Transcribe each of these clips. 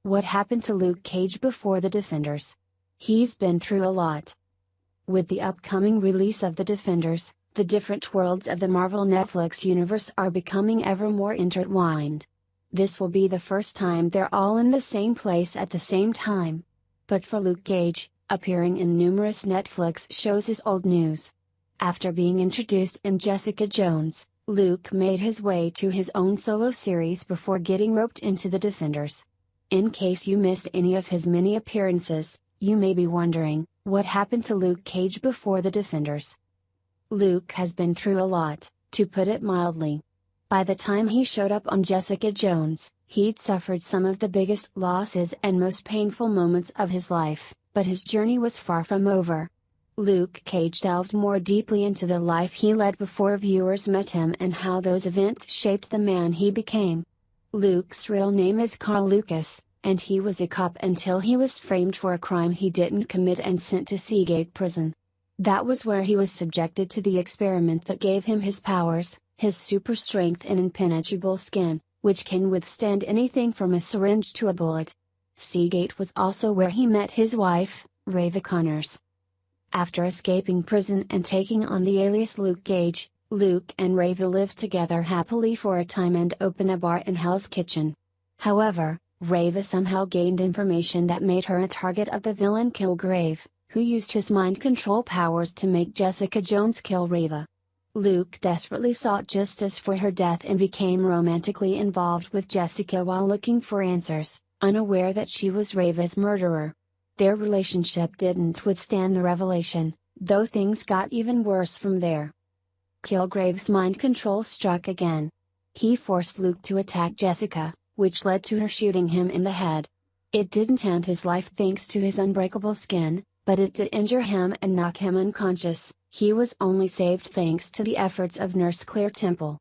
What happened to Luke Cage before The Defenders? He's been through a lot. With the upcoming release of The Defenders, the different worlds of the Marvel Netflix universe are becoming ever more intertwined. This will be the first time they're all in the same place at the same time. But for Luke Cage, appearing in numerous Netflix shows is old news. After being introduced in Jessica Jones, Luke made his way to his own solo series before getting roped into The Defenders. In case you missed any of his many appearances, you may be wondering, what happened to Luke Cage before The Defenders? Luke has been through a lot, to put it mildly. By the time he showed up on Jessica Jones, he'd suffered some of the biggest losses and most painful moments of his life, but his journey was far from over. Luke Cage delved more deeply into the life he led before viewers met him and how those events shaped the man he became. Luke's real name is Carl Lucas, and he was a cop until he was framed for a crime he didn't commit and sent to Seagate Prison. That was where he was subjected to the experiment that gave him his powers, his super strength and impenetrable skin, which can withstand anything from a syringe to a bullet. Seagate was also where he met his wife, Rava Connors. After escaping prison and taking on the alias Luke Cage, Luke and Rava lived together happily for a time and opened a bar in Hell's Kitchen. However, Rava somehow gained information that made her a target of the villain Kilgrave, who used his mind control powers to make Jessica Jones kill Rava. Luke desperately sought justice for her death and became romantically involved with Jessica while looking for answers, unaware that she was Rava's murderer. Their relationship didn't withstand the revelation, though things got even worse from there. Kilgrave's mind control struck again. He forced Luke to attack Jessica, which led to her shooting him in the head. It didn't end his life thanks to his unbreakable skin, but it did injure him and knock him unconscious. He was only saved thanks to the efforts of Nurse Claire Temple.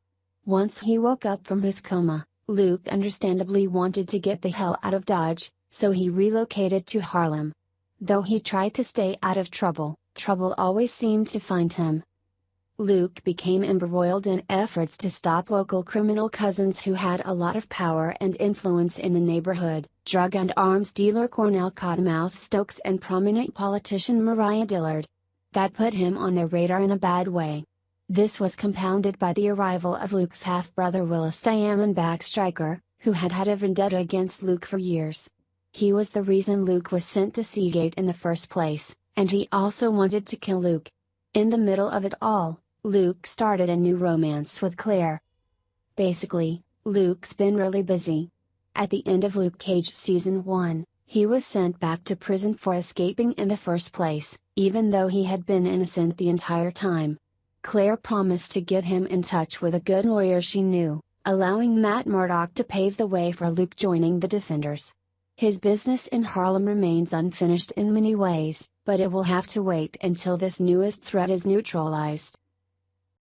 Once he woke up from his coma, Luke understandably wanted to get the hell out of Dodge, so he relocated to Harlem. Though he tried to stay out of trouble, trouble always seemed to find him. Luke became embroiled in efforts to stop local criminal cousins who had a lot of power and influence in the neighborhood, drug and arms dealer Cornell Cottonmouth Stokes and prominent politician Mariah Dillard. That put him on their radar in a bad way. This was compounded by the arrival of Luke's half-brother Willis Diamondback Stryker, who had had a vendetta against Luke for years. He was the reason Luke was sent to Seagate in the first place, and he also wanted to kill Luke. In the middle of it all, Luke started a new romance with Claire. Basically, Luke's been really busy. At the end of Luke Cage Season 1, he was sent back to prison for escaping in the first place, even though he had been innocent the entire time. Claire promised to get him in touch with a good lawyer she knew, allowing Matt Murdock to pave the way for Luke joining the Defenders. His business in Harlem remains unfinished in many ways, but it will have to wait until this newest threat is neutralized.